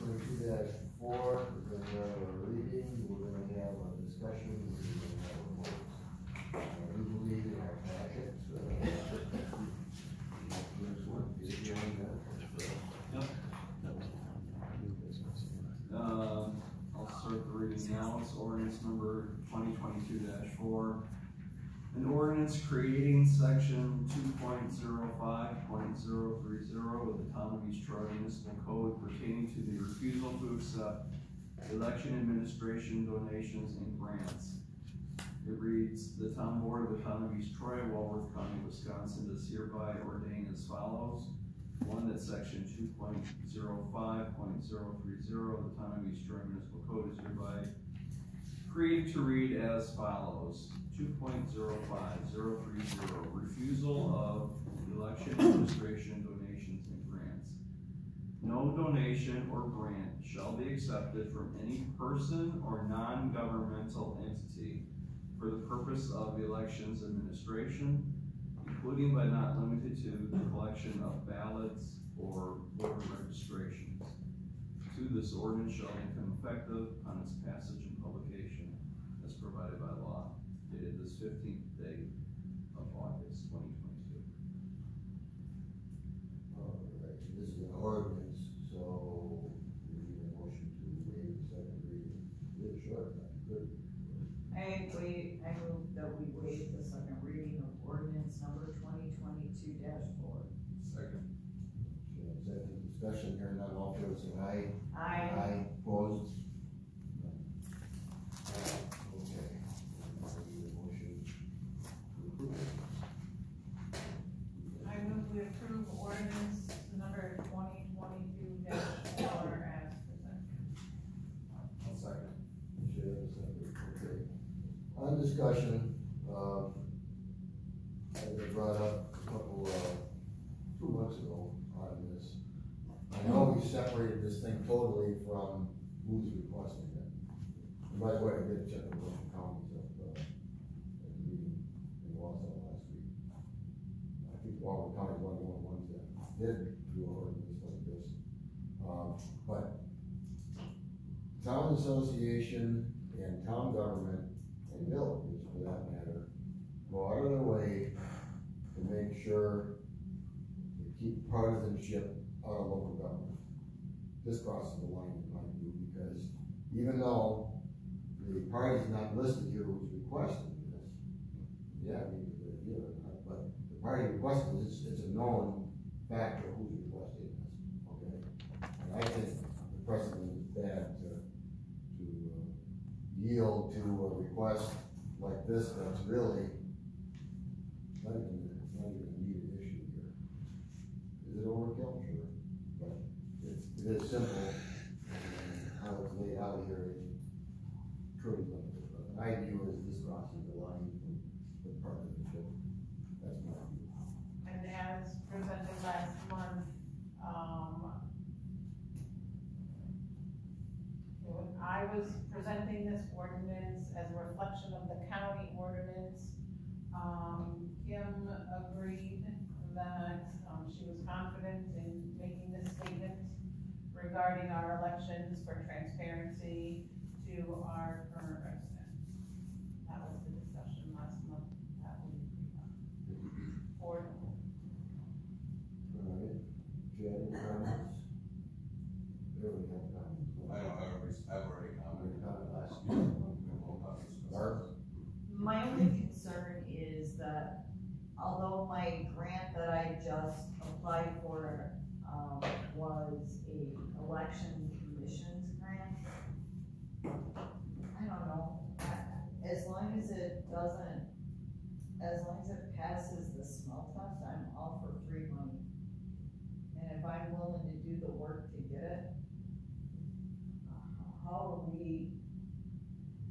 2022-4, we're going to have a reading, we're going to have a discussion, we're going to have a vote. We believe in our packet. I'll start the reading now. It's ordinance number 2022-4. An ordinance creating section 2.05.030 of the Town of East Troy Municipal Code pertaining to the refusal to accept election administration donations and grants. It reads, the Town Board of the Town of East Troy, Walworth County, Wisconsin does hereby ordain as follows. One, that section 2.05.030 of the Town of East Troy Municipal Code is hereby created to read as follows. 2.05030, refusal of election administration donations and grants. No donation or grant shall be accepted from any person or non-governmental entity for the purpose of elections administration, including but not limited to the collection of ballots or voter registrations. Two, this ordinance shall become effective on its passage and publication as provided by law. Dated this 15th day of August 2022. Alright, this is an ordinance, so we need a motion to waive the second reading. It's short, but good. I move that we waive the second reading of ordinance number 2022-4. Second. Second discussion here, none, all fair say aye. Aye. Aye, opposed? I move we approve ordinance number 2022-4 as presented. I'll second. Okay. On discussion, I brought up a couple, 2 months ago on this. I know we separated this thing totally from who's requesting it. And by the way, I did check the Wilson counties at the meeting in Wausau last week. I think Walworth County is one of the only ones that did do an ordinance like this. But town association and town government and villages, for that matter, go out of their way to make sure to keep partisanship out of local government. This crosses the line in my view, because even though the party's not listed here who's requesting this, yeah, maybe they're here or not, but the party requesting this, it's a known factor who's requesting this, okay? And I think the precedent is bad to yield to a request like this that's really not even a needed issue here. Is it overkill? Sure. But it is simple, and how it's laid out here is truly limited. But my view is this crosses the line with partisanship. That's my view. And as presented last month, I was presenting this ordinance as a reflection of the county ordinance. Kim agreed that she was confident in making this statement regarding our elections for transparency to our current residents. That was the discussion last month that we for. All right. Do you have any comments? There we have comments. I've already commented on it last year. Barb? My only concern is that although my grant that I just applied for was a election commissions grant, I don't know, as long as it passes the smell test, I'm all for free money. And if I'm willing to do the work to get it, how are we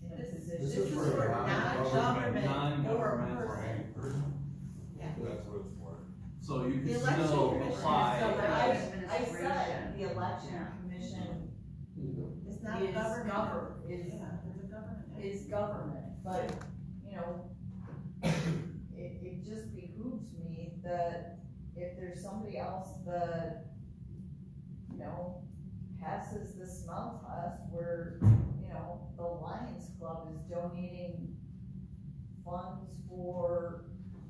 in a position? This is for non-government or non-government person. Yeah. That's what it's for. So you The can election still commission apply. I said the election commission It's not is government. is government, but, you know, it just behooves me that if there's somebody else that, you know, passes the smell test where, you know, the Lions Club is donating funds for,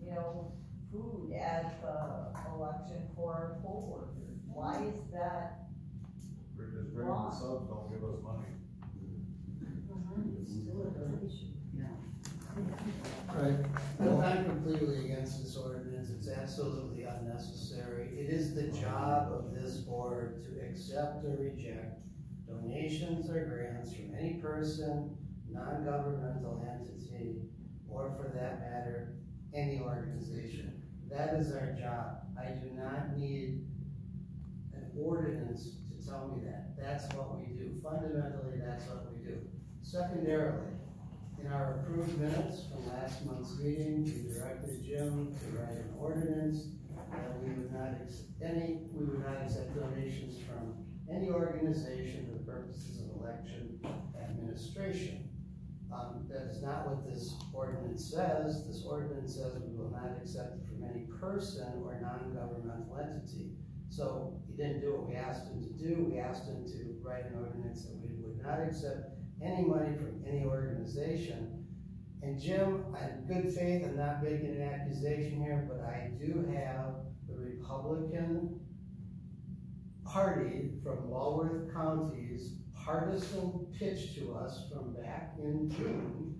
you know, food at the election for our poll workers. Why is that? Because bringing the subs don't give us money. Right, well, I'm completely against this ordinance, it's absolutely unnecessary. It is the job of this board to accept or reject donations or grants from any person, non-governmental entity, or for that matter, any organization. That is our job. I do not need an ordinance to tell me that. That's what we do. Fundamentally, that's what we do. Secondarily, in our approved minutes from last month's meeting, we directed Jim to write an ordinance that we would not accept donations from any organization for the purposes of election administration. That is not what this ordinance says. This ordinance says we will not accept it from any person or non-governmental entity. So he didn't do what we asked him to do. We asked him to write an ordinance that we would not accept any money from any organization. And Jim, in good faith, I'm not making an accusation here, but I do have the Republican Party from Walworth County's partisan pitch to us from back in June,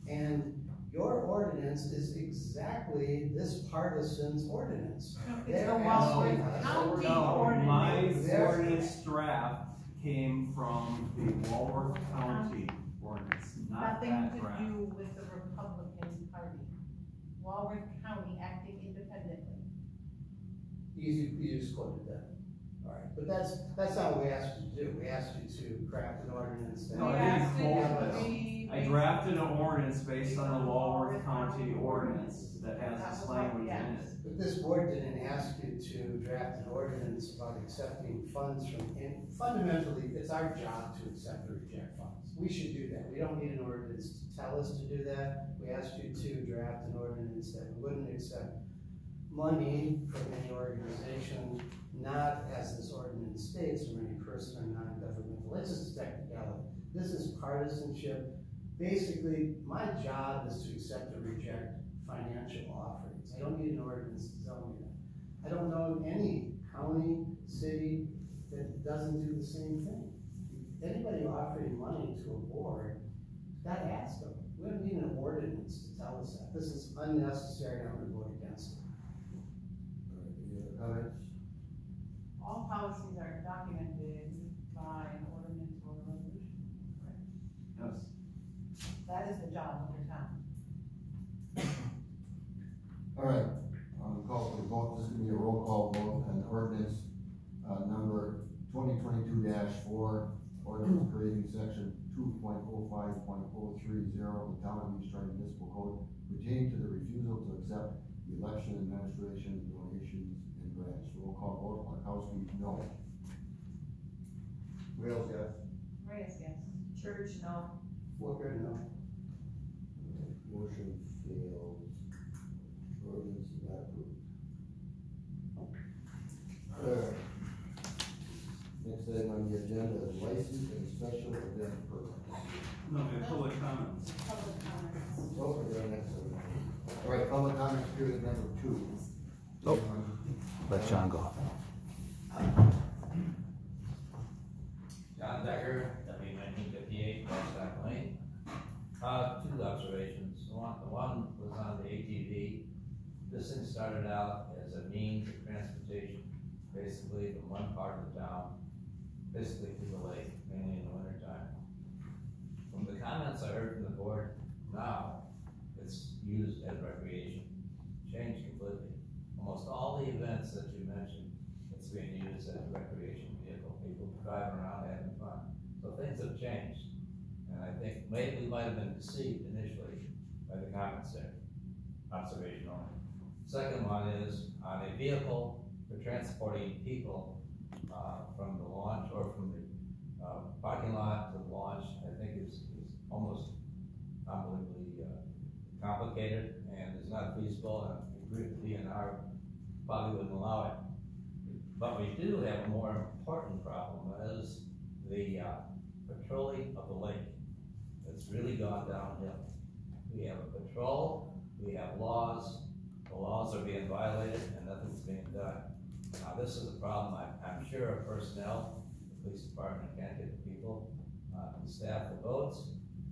and your ordinance is exactly this partisan's ordinance. It's They're a asking Walworth us- County No, my ordinance. ordinance draft came from the Walworth County ordinance, not Nothing that to draft. do with the Republican Party. Walworth County acting independently. You just quoted that. All right, but that's not what we asked you to do. We asked you to craft an ordinance that. No, I didn't quote this. I drafted an ordinance based on the Walworth County ordinance that has this language in it. But this board didn't ask you to draft an ordinance about accepting funds from, and fundamentally, it's our job to accept or reject funds. We should do that. We don't need an ordinance to tell us to do that. We asked you to draft an ordinance that we wouldn't accept money from any organization, not as this ordinance states, from any person or non-governmental. It's just a technicality. This is partisanship. Basically, my job is to accept or reject financial offerings. I don't need an ordinance to tell me that. I don't know any county, city that doesn't do the same thing. Anybody offering money to a board, gotta ask them. We don't need an ordinance to tell us that. This is unnecessary, and I'm gonna vote against it. All right, any other comments? All policies are documented by an ordinance or a resolution. Yes. That is the job of your town. All right, call for the vote, this is gonna be a roll call vote on ordinance, number 2022-4, ordinance creating section 2.05.030 of the Town of East Troy Municipal Code pertaining to the refusal to accept the election administration donations and grants. Roll call vote, Markowski, no. Wales, yes. Reyes, yes. Church, no. Flicker, no. Motion fails. Ordinance is not approved. Next item on the agenda is license and special event permits. No, we have public comments. Public comments. Oh, we're going next one. All right, public comment period number 2. Oh. Let John go. John Decker, W1958, West Lane. Two observations. One was on the ATV. This thing started out as a means of transportation, basically from one part of the town, basically to the lake, mainly in the wintertime. From the comments I heard from the board, now it's used as recreation. Changed completely. Almost all the events that you mentioned, it's being used as a recreation vehicle. People driving around having fun. So things have changed. And I think maybe we might have been deceived initially by the comments there. Observation only. Second one is on a vehicle for transporting people from the launch or from the parking lot to the launch, I think is almost unbelievably complicated and is not feasible, and I agree with DNR probably wouldn't allow it. But we do have a more important problem, is the patrolling of the lake. It's really gone downhill. We have a patrol, we have laws, the laws are being violated and nothing's being done. Now this is a problem, I'm sure of personnel, the police department can't get the people to staff the boats,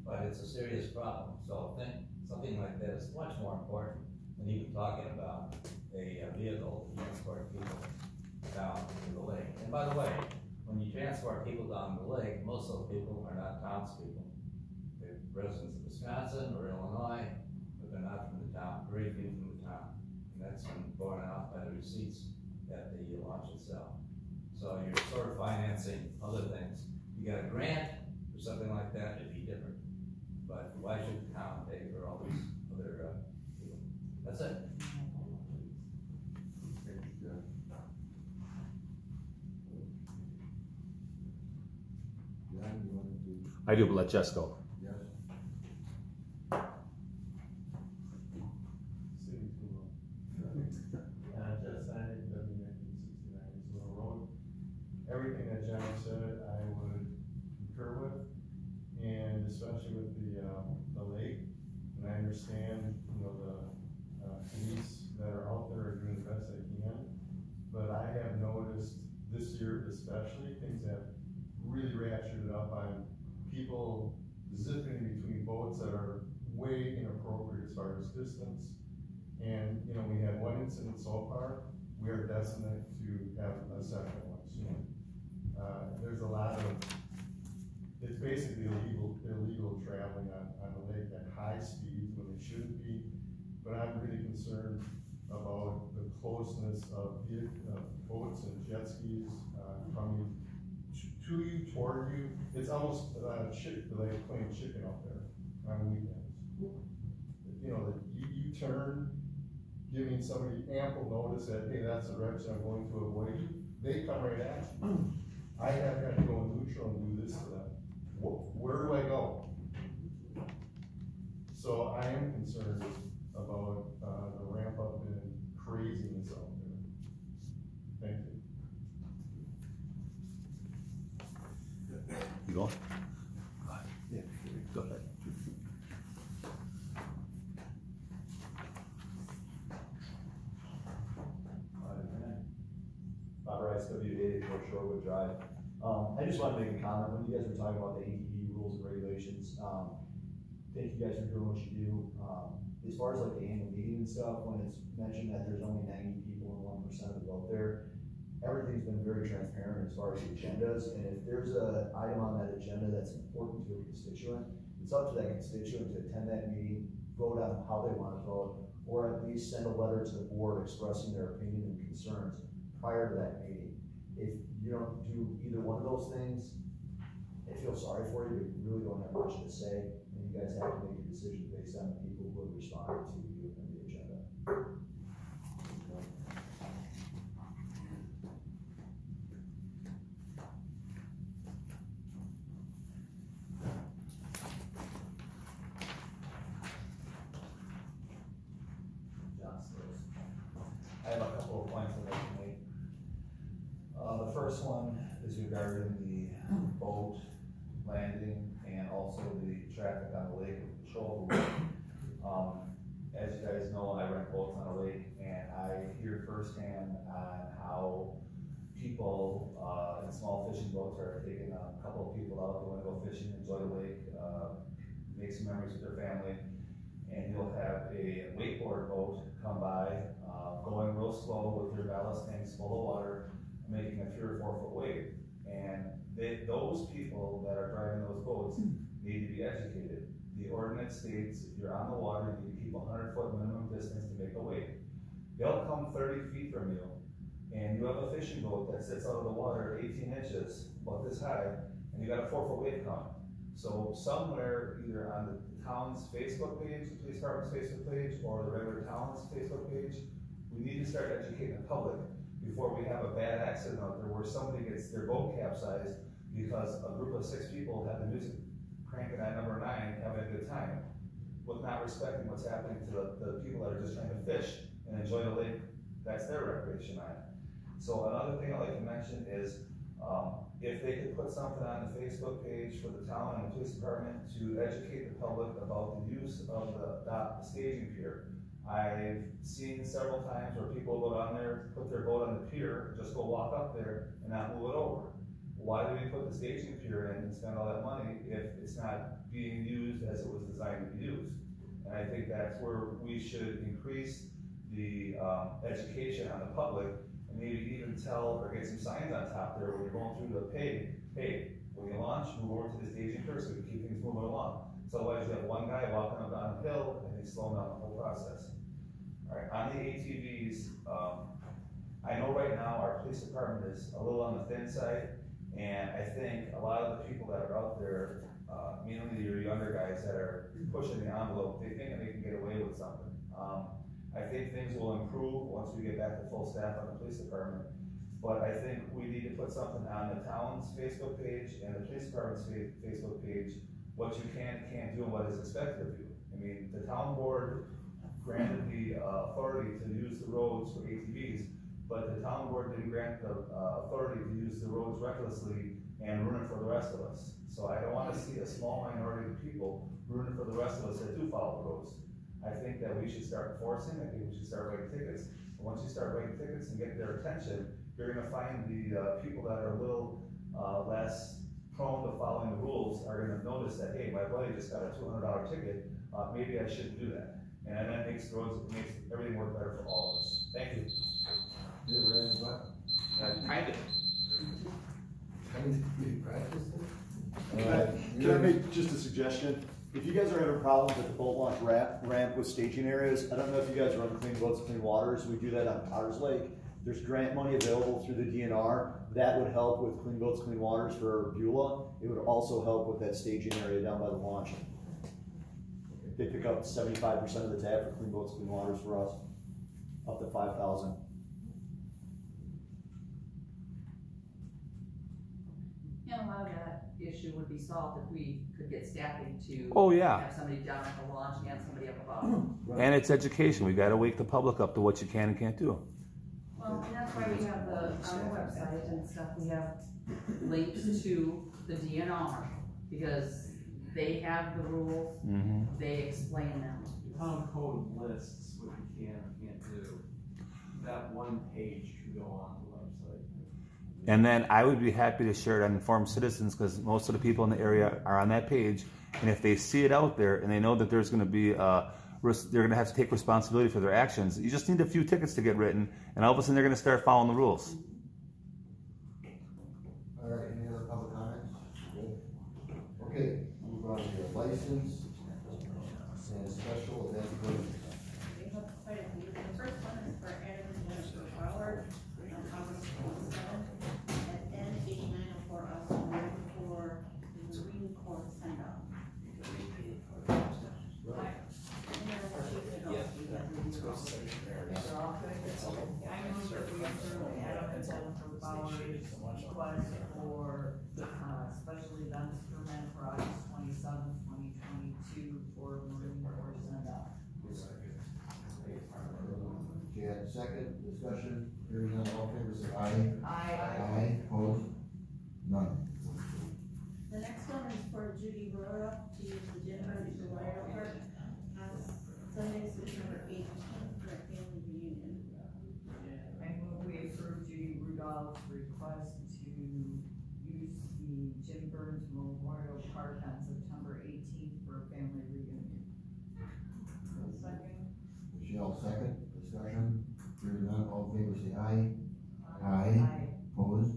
but it's a serious problem. So I think something like that is much more important than even talking about a vehicle to transport people down to the lake. And by the way, when you transport people down the lake, most of those people are not townspeople. They're residents of Wisconsin or Illinois, but they're not from the town, very few from the town. And that's been borne out by the receipts at the launch itself. So you're sort of financing other things. You got a grant or something like that, it'd be different. But why should the town pay for all these other people? That's it. John, you wanted to? I do, but let Jess go. Yes. City tool. Just signed W1969 East Road. Everything that John said, I would concur with, and especially with the lake. And I understand, you know, the police that are out there are doing the best they can, but I have noticed this year especially, things have really ratcheted up on people zipping between boats that are way inappropriate as far as distance. And, you know, we had one incident so far. We are destined to have a second one soon. There's a lot of, it's basically illegal traveling on the lake at high speeds when they shouldn't be. But I'm really concerned about the closeness of boats and jet skis coming to you, toward you. It's almost like playing chicken out there on weekends. You know, you turn, giving somebody ample notice that, hey, that's the direction I'm going to avoid. They come right at you. I have had to go neutral and do this to them. Where do I go? So I am concerned about the ramp up in craziness out there. Thank you. You going? Yeah, go ahead. Bob Rice, W84 Shorewood Drive. I just want to make a comment. When you guys were talking about the ATV rules and regulations, thank you guys for doing what you do. As far as like the annual meeting and stuff, when it's mentioned that there's only 90 people and 1% of the vote there, everything's been very transparent as far as the agendas. And if there's an item on that agenda that's important to a constituent, it's up to that constituent to attend that meeting, vote on how they want to vote, or at least send a letter to the board expressing their opinion and concerns prior to that meeting. If you don't do either one of those things, I feel sorry for you, but you really don't have much to say, and you guys have to make a decision based on the people who have responded to you and the agenda. I have a couple of points I'd like to make. The first one is regarding the boat landing and also the traffic on the lake with patrol. As you guys know, I rent boats on the lake, and I hear firsthand on how people in small fishing boats are taking a couple of people out, they want to go fishing, enjoy the lake, make some memories with their family, and you'll have a wakeboard boat come by, going real slow with their ballast tanks full of water, making a 3 or 4 foot wave. And those people that are driving those boats need to be educated. The ordinance states if you're on the water, you need to keep 100-foot minimum distance to make a wave. They'll come 30 feet from you, and you have a fishing boat that sits out of the water 18 inches, about this high, and you got a 4 foot wave coming. So somewhere, either on the town's Facebook page, the police department's Facebook page, or the regular town's Facebook page, we need to start educating the public before we have a bad accident out there where somebody gets their boat capsized because a group of 6 people have the music cranking at number 9, having a good time, with not respecting what's happening to the people that are just trying to fish and enjoy the lake. That's their recreation on it. So another thing I'd like to mention is If they could put something on the Facebook page for the town and the police department to educate the public about the use of the staging pier. I've seen several times where people go down there, put their boat on the pier, just go walk up there and not move it over. Why do we put the staging pier in and spend all that money if it's not being used as it was designed to be used? And I think that's where we should increase the education on the public, and maybe even tell or get some signs on top there when you're going through the pay, hey, when you launch, move over to the staging pier so we can keep things moving along. So otherwise you have one guy walking up down the hill and he's slowing down the whole process. All right, on the ATVs, I know right now our police department is a little on the thin side, and I think a lot of the people that are out there, mainly your younger guys that are pushing the envelope, they think that they can get away with something. I think things will improve once we get back to full staff on the police department, but I think we need to put something on the town's Facebook page and the police department's Facebook page, what you can and can't do and what is expected of you. I mean, the town board granted the authority to use the roads for ATVs, but the town board didn't grant the authority to use the roads recklessly and ruin it for the rest of us. So I don't want to see a small minority of people ruin it for the rest of us that do follow the roads. I think that we should start enforcing, I think we should start writing tickets. But once you start writing tickets and get their attention, you're gonna find the people that are a little less prone to following the rules are gonna notice that, hey, my buddy just got a $200 ticket, maybe I shouldn't do that. And that makes the roads, it makes everything work better for all of us. Thank you. Kind of. Can I make just a suggestion? If you guys are having problems at the boat launch ramp with staging areas, I don't know if you guys run Clean Boats, Clean Waters. We do that on Powers Lake. There's grant money available through the DNR. That would help with Clean Boats, Clean Waters for Beulah. It would also help with that staging area down by the launch. They pick up 75% of the tab for Clean Boats, Clean Waters for us, up to 5,000. And a lot of that issue would be solved if we could get staffing to Oh, yeah. have somebody down at the launch and somebody up above. And it's education. We gotta wake the public up to what you can and can't do. Well, and that's why we have on the website and stuff, we have links to the DNR, because they have the rules, they explain them. The town code lists what you can and can't do. That one page can go on the website. And then I would be happy to share it on Informed Citizens, because most of the people in the area are on that page. And if they see it out there and they know that there's going to be they're going to have to take responsibility for their actions. You just need a few tickets to get written, and all of a sudden they're going to start following the rules. All right, any other public comments? Good. Okay, move on to your license and special event permits. We have quite a few. The first one is for Adam and Jennifer Bauer on August 27th at N8904 Austin Road for the Marine Corps send-off. I move that we approve Adam and Jennifer Bauer's request for special events permit for August 27th, 2022 for Marine Corps send-off. Chad, second, discussion, hearing none, all in favor, say aye. Aye. Aye, opposed? None. The next one is for Judy Rora to use the gym room for Wild Park on Sunday, September 18th for a family reunion. I move we approve Judy Rudolph's request to use the Jim Burns Memorial Park on September 18th for a family reunion. Second. Michelle, second, discussion, hearing none, all in favor, say aye. Aye. Opposed?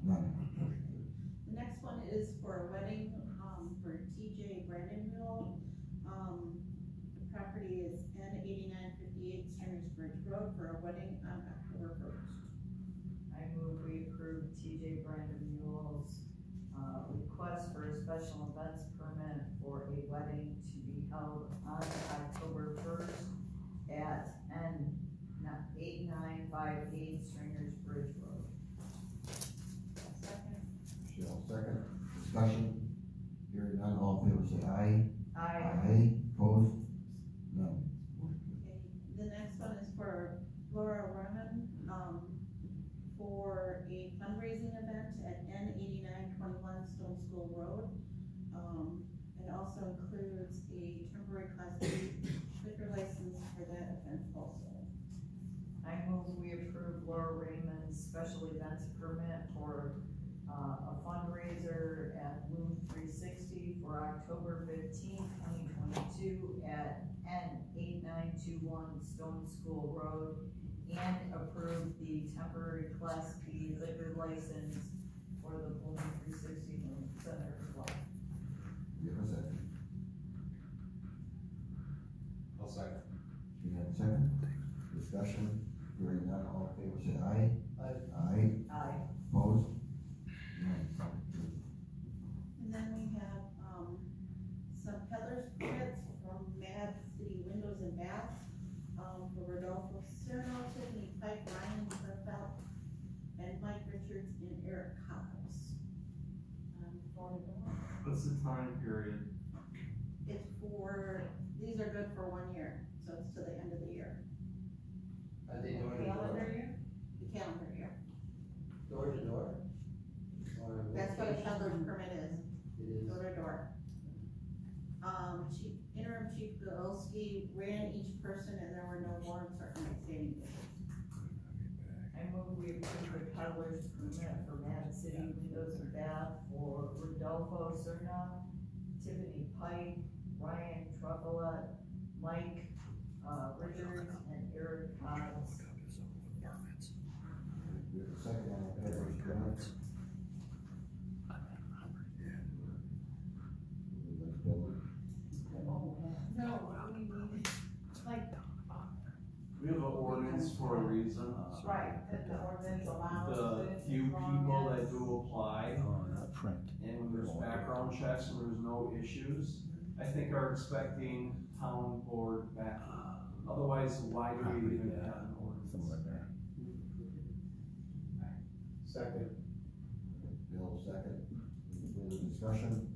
None. The next one is for a wedding, for TJ Brandonville. The property is N8958 Stringers Bridge Road for a wedding on October 1st. I move we approve TJ Brandon Mule's request for a special events permit for a wedding to be held on October 1st at N8958 Stringers Bridge Road. Second. Michelle, second, discussion, hearing none, all in favor, say aye. Aye. Aye, opposed? None. Okay, the next one is for Laura Werman, for a fundraising event at N8921 Stone School Road. It also includes a temporary class B liquor license for that event also. I move we approve Laura Raymond's special events permit for a fundraiser at Bloom 360 for October 15th, 2022 at N8921 Stone School Road, and approve the temporary Class B liquor license for the Bloom 360 Center Club. Give a second. I'll second. You have a second? Discussion, hearing none, all in favor say aye. Aye. Aye. Opposed? None. And then we have, some peddler's permits from Mad City Windows and Baths, for Rodolfo Cerno, Tiffany Pike, Ryan Burfelt, and Mike Richards and Eric Collins. What's the time period? It's for, these are good for 1 year, so it's to the end of the year, Are they doing it Calendar year? the calendar year. door to door? Or That's what a peddler's permit is, It is. door to door. Interim Chief Bilski ran each person and there were no warrants or outstanding issues. I move we approve the peddler's permit for Mad City Windows and Bath for Rodolfo Cerna, Tiffany Pike, Ryan Trufflet, Mike Richards, and Eric Collins. We have a second on the peddler's permit. No, we need, like, We have an ordinance for a reason. right, that the ordinance allows The this few as long people as- that do apply, Print. and when there's background checks and there's no issues, I think are expecting town board back. Otherwise, why do we even have an ordinance? there. Second. Bill, second. Any further discussion?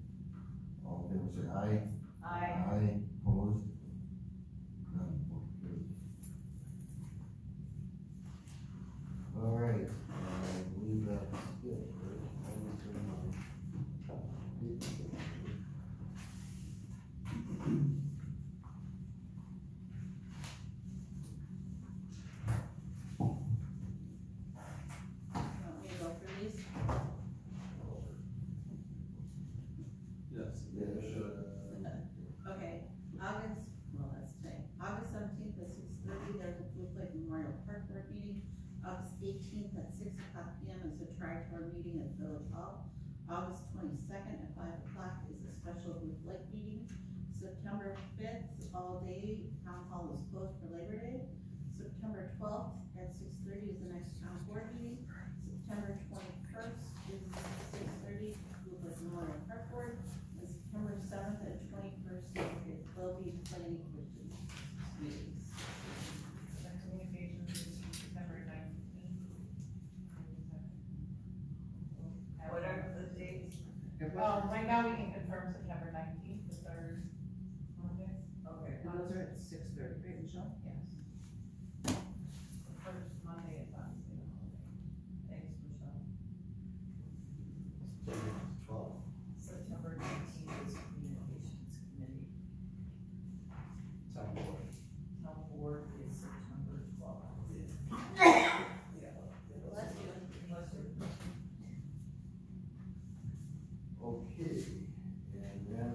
All in favor say aye. Aye. Aye, opposed? None, motion carried. All right, I believe that's it, right? You want me to go through these? Yes. Yeah, it should. Okay, that's today, August 17th at 6:30, there's a Blue Lake Memorial Park Board meeting. August 18th at 6:00 p.m. is a tri-tour meeting at Village Hall. August 22nd at 5:00 is a special Blue Lake meeting. September 5th, all day, Town Hall is closed for Labor Day. September 12th at 6:30 is the next town board meeting. September 21st is 6:30, Blue Lake Memorial Park Board. And September 7th at 21st will be planning commission meetings. The communications is September 19th. Whatever the dates. Right now we can confirm September 19th, the third Monday. Okay. And those are at 6:30, right, Michelle? Yes. The first Monday is obviously the holiday. Thanks, Michelle. Twelve. September 19th is Communications Committee. Town board. Town Board is September 12th. Bless you. Unless you're- Okay, and then,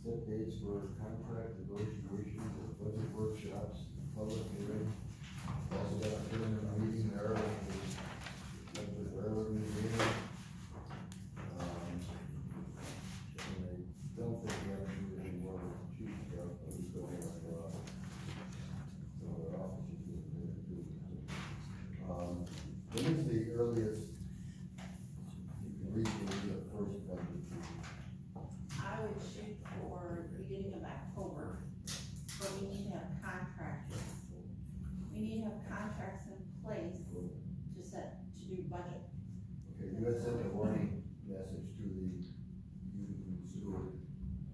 set dates for contract negotiations and budget workshops, public hearing. Also got a preliminary meeting there, with the railroad museum. And I don't think we have to do any more with the chief stuff, but we still have, some of our officers in there too. When is the earliest you can reach the first budget? I would shoot for the beginning of October, but we need to have contracts. We need to have contracts in place to do budget. Okay, you had sent a warning message to the youth and sewer.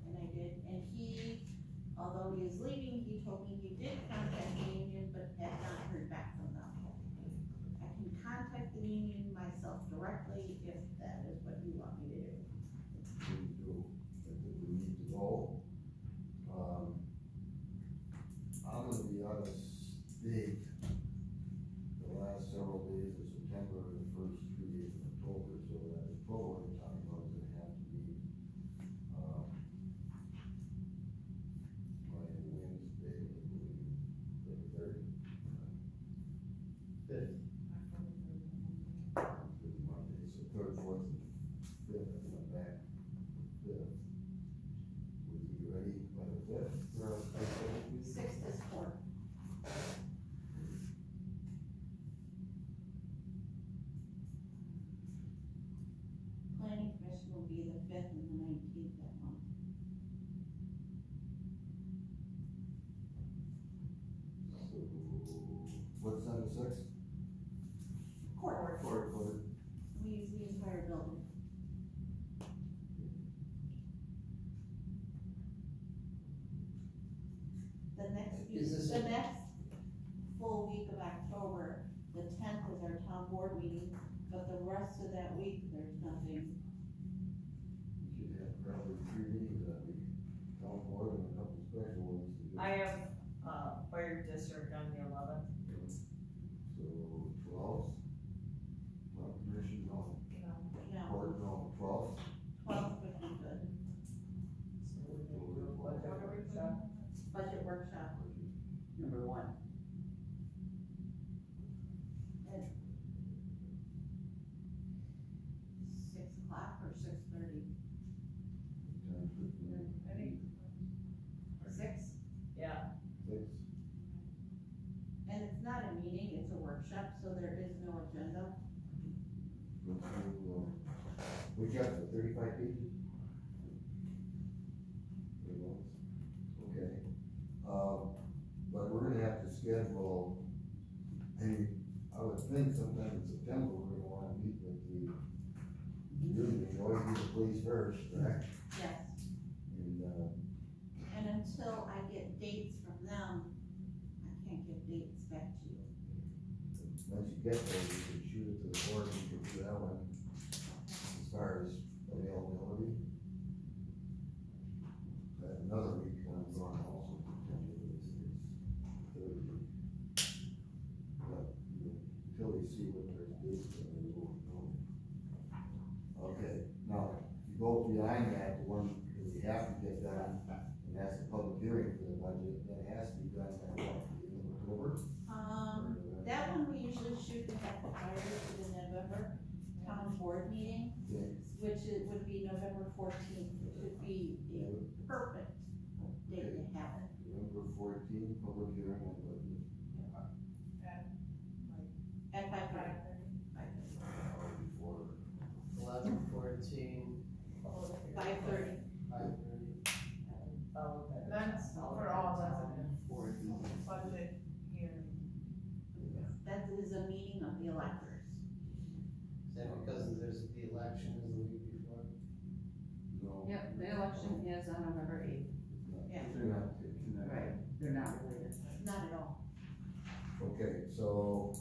And I did, and he, although he is leaving, he told me he did contact the union, but had not heard back from them. I can contact the directly if that is what you want me to do. We do, I think we need to go. I'm gonna be out of state the last several days of September and the first 3 days of October, so that is probably the time I was gonna have to be, by Wednesday, I believe, the third. Fifth. Monday, so third, fourth, and fifth, and then back fifth. Would you be ready by the fifth? Sixth is four. Planning commission will be the fifth and the 19th that month. So, what's on the sixth? Court. Court. We use the entire building. The next week, Is this the a- next full week of October, the 10th is our town board meeting, but the rest of that week, there's nothing. You should have probably 3 meetings that week, town board and a couple special ones to do. I have, fire district on the 11th. So, 12th, not commission, no, No, court, no, 12th. 12th would be good. Budget workshop. Number one. At 6 o'clock or 6:30? 6? Yeah. 6. And it's not a meeting, it's a workshop, so there is no agenda. Let's do, we got the 35 pages? Okay, but we're gonna have to schedule, I would think sometime in September, we're gonna wanna meet with the, usually we always do the police first, correct? Yes. And, And until I get dates from them, I can't get dates back to you. once you get there, you can shoot it to the board, and you can do that one, as far as availability. Another week, I'm going also, potentially, is third week. But, until we see what their dates are, we won't know. Okay, now, if you go behind that, the one that we have to get done, and that's the public hearing for the budget, that has to be done by what, the end of October? That one we usually shoot to have prior to the November town board meeting, Okay. which would be November 14th, which would be a perfect date to have it. November 14th, public hearing on budget. At 5:30. Before. 11, 14, 5:30. 5:30. That's for all residents, 40. budget hearing. That is a meeting of the electors. Is that because there's the election is the week before? No. Yep, the election is on November 8th. Yeah. They're not taking that. Right, they're not related. Not at all. Okay, so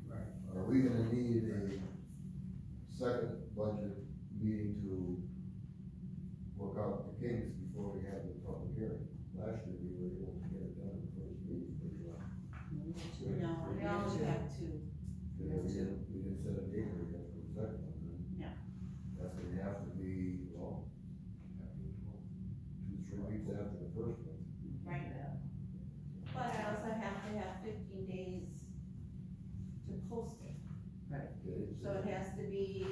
Right. are we gonna need a second budget meeting to work out the kinks before we have the public hearing? Last year, we were able to get it done in the first meeting pretty well. No, we only have two. We didn't set a date or yet for the second one, then. No. That's gonna have to be, well, 2-3 weeks after the first one. Right. But I also have to have 15 days to post it. Okay, So it has to be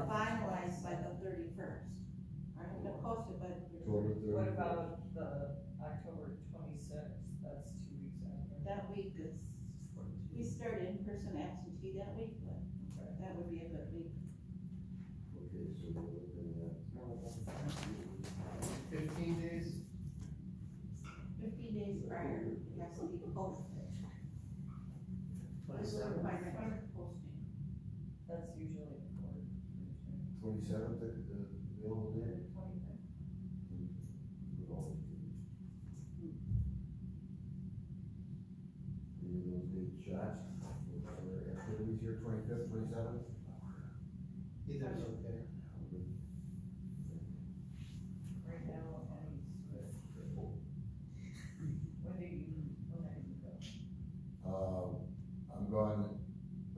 finalized by the 31st. I have to post it by the 31st. October 31st. What about the October 26th? That's 2 weeks after. That week is, we start in-person absentee that week, but that would be a good week. Okay, so we're looking at 15 days? 15 days prior, it has to be posted. This is 27th? requirement for posting. That's usually before. 27th, the available date? 25th. Any of those big shots, activities here, 25th, 27th? Either's okay. Right now, and when are you go? I'm going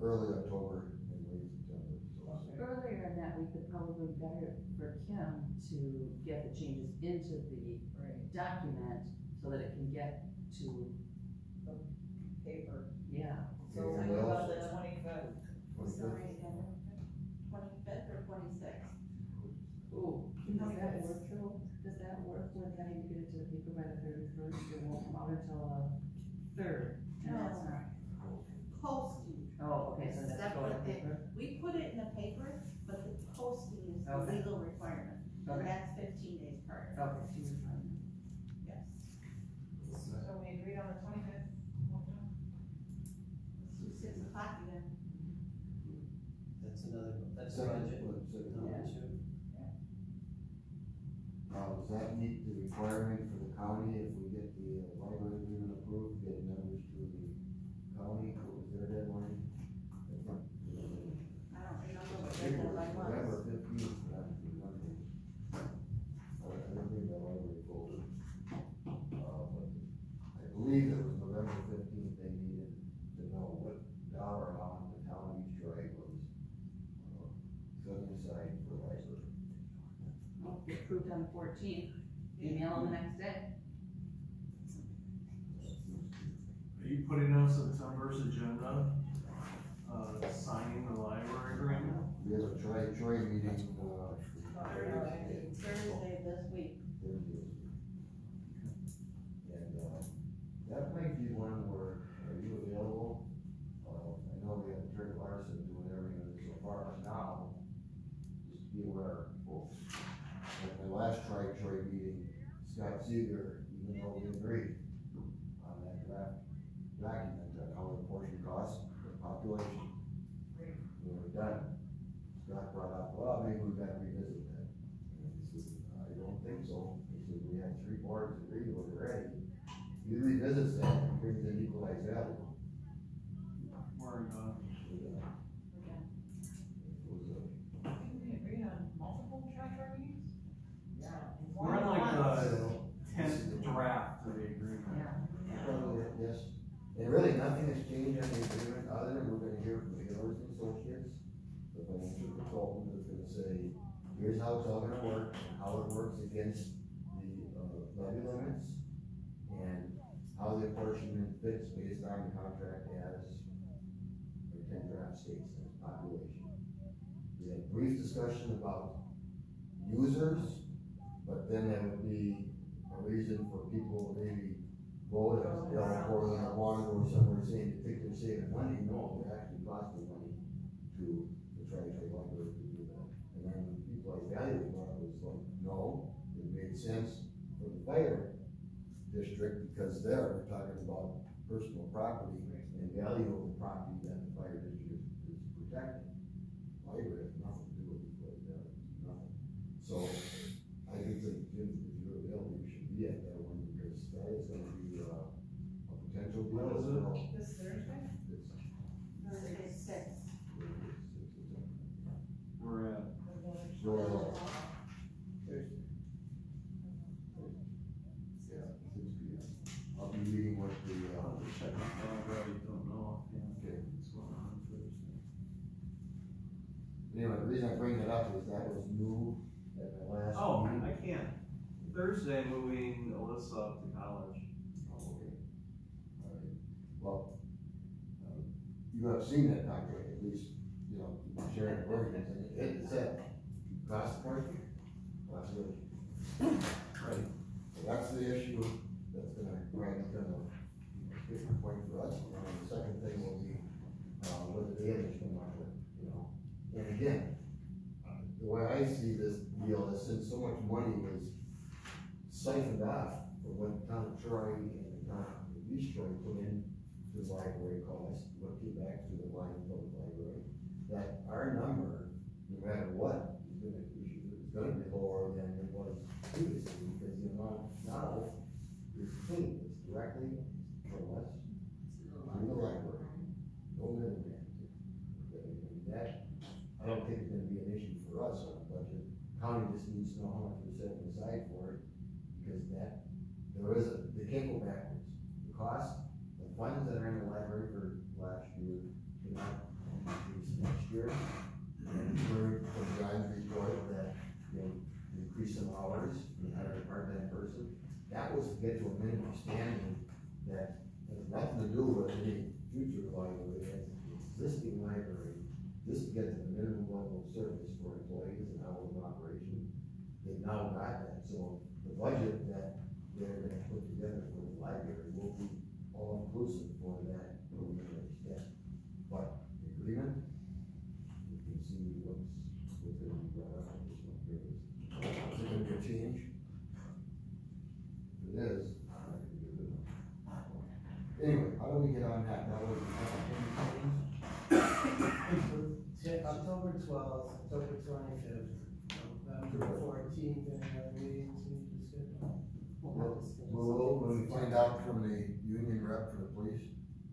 early October and late September, so. Earlier in that week, it probably better for Kim to get the changes into the document so that it can get to, Paper. yeah. So Yeah, what well- about the 25th? Sorry, 25th or 26th? Ooh, does that work though? Does that work with having to get it to the paper by the 31st? It won't come out until the 3rd. And that's not. Posting. Oh, okay, so that's going to Separate paper? We put it in the paper, but the posting is the Okay. legal requirement. And Okay. that's 15 days prior. Okay, so you're fine. Yes. So we agreed on the 25th? Let's do 6 o'clock again. That's another, that's a Second, budget. second. Number two. Does that meet the requirement for the county if we get the library agreement approved, get members to the county, what was their deadline? I don't remember what I that think it was deadline was. November 15th, but I don't remember. I didn't bring the library folder. But I believe it was November 15th, they needed to know what dollar amount the town each right was setting aside for library. Well, if approved on the 14th, email them the next day. Are you putting on September's agenda, signing the library agreement? We have a Troy meeting, Thursday this week. Thursday. And, that might be one where, are you available? I know we have Rick Larson doing everything so far now, just be aware, folks. At the last Troy meeting, Scott Seeger, even though we agreed on that draft document, on how the portion costs, the population. We were done. Scott brought up, well, maybe we gotta revisit that. And he said, I don't think so. He said, we had 3 boards agree with it already. He revisits that and brings in equalized value. We're, Didn't we agree on multiple treasurer meetings? Yeah. we're in like the 10th draft of the agreement. Yes, and really, nothing has changed on the agreement, other than we're gonna hear from Taylor's and Associates, the financial consultant is gonna say, here's how it's all gonna work, and how it works against the levy limits, and how the apportionment fits based on the contract as the 10 draft states as population. We had brief discussion about users, but then there would be a reason for people to maybe vote if they don't or they want to go somewhere saying they think they're saving money. No, they're actually costing money to the Treasury library to do that. And then when people like value brought it was like, no, it made sense for the fire district because they're talking about personal property and value of the property that the fire district is protecting. Library has nothing to do with equalized value, nothing. So I do think, Jim, if you're available, you should be at that one because that is gonna be a potential deal. What is it? This Thursday? Thursday 6. We're at, Yeah, 6 p.m. I'll be meeting with the, I'll have to check my library, don't know offhand Okay. what's going on Thursday. anyway, the reason I bring that up is that was new at the last Oh, meeting. I can't. Thursday, moving Alyssa up to college. Oh, okay. All right. Well, you have seen that contract, at least, you know, sharing the ordinance, and it said, cost portion, possibility. Right. So that's the issue that's gonna, right, gonna, get the point for us, and then the second thing will be, what the others come up with, you know. And again, the way I see this deal is since so much money was siphoned off from what the town of Troy and the town of East Troy put in to the library cost, what came back to the Lion Public Library, that our number, no matter what, is gonna be lower than it was previously, because the amount now is clean, it's directly from us to the library, no middleman. Okay, and that, I I don't think it's gonna be an issue for us on the budget. County just needs to know how much we're setting aside for it, because they can't go backwards. The cost, the funds that are in the library for last year cannot increase next year. And we heard from John's report that, increase some hours, we hired a part-time person. That was to get to a minimum standing that has nothing to do with any future library, it has existing library. This to get to the minimum level of service for employees and hours of operation. They've now got that, so the budget that they're gonna put together for the library will be all inclusive for that preliminary step. But the agreement, you can see what's gonna be brought up in this one here. Is it gonna be a change? If it is, I'm not gonna give it a. Anyway, how do we get on that? That was October 12th, October 25th, November 14th, and meetings we need to schedule. When we find out from the union rep for the police.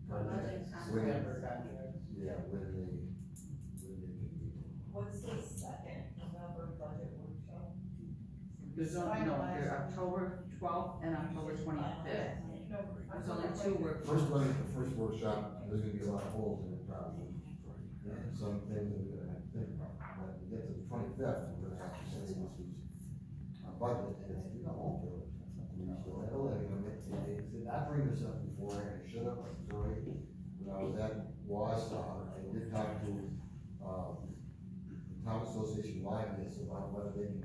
Budget September contracts. Yeah, when they can be. What's the second November budget workshop? There's only, no, there's October 12th and October 25th. There's only 2 work. The first workshop, there's gonna be a lot of holes in it probably. And some things that we're gonna have to think about. When we get to the 25th, we're gonna have to say this is our budget, and you know, so that'll let you know, I bring this up before, and I should have, I'm sorry. When I was at Wausau, I did talk to, the town association lobbyists about whether they can,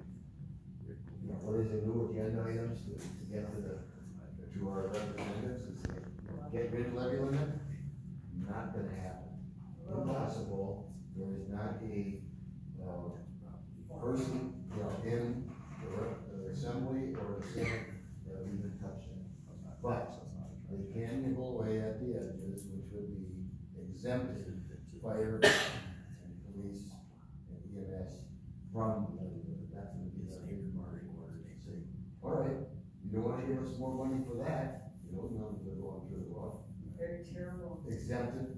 what is the new agenda items to get to our representatives, is get rid of levy limit? Not gonna happen. Impossible. There is not a, person, in the assembly or the senate that would even touch it. But they can nibble away at the edges, which would be exempted fire and police and EMS from the levy limit. That's gonna be the big market order. They say, all right, you don't wanna give us more money for that, those numbers are going through the roof. Very terrible. Exempted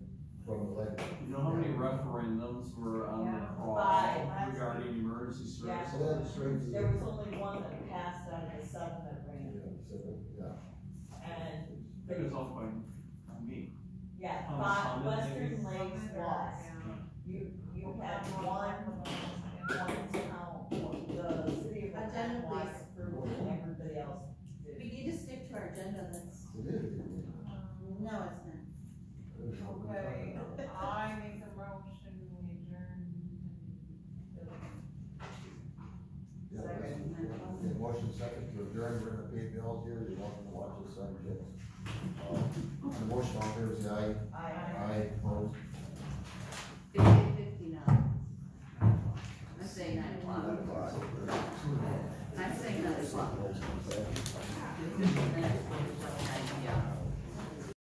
from the levy. You know how many referendums were on the call 5. regarding emergency Yeah. services? So that's straight to There was only one that passed out of the 7 that ran, and, It was all by me. yeah, Thomas Western Summit, Lakes lost. You had one town, the city of Agenda, Ottawa please. approved, and everybody else We did. need to stick to our agenda, that's, It is. no, it's not. Okay, I make a motion, we adjourn. Yeah, motion second to adjourn, we're gonna pay bills here, you're welcome to watch this on kids. Motion on favor, say aye. Aye, opposed. 50 now. I'm saying 9 o'clock.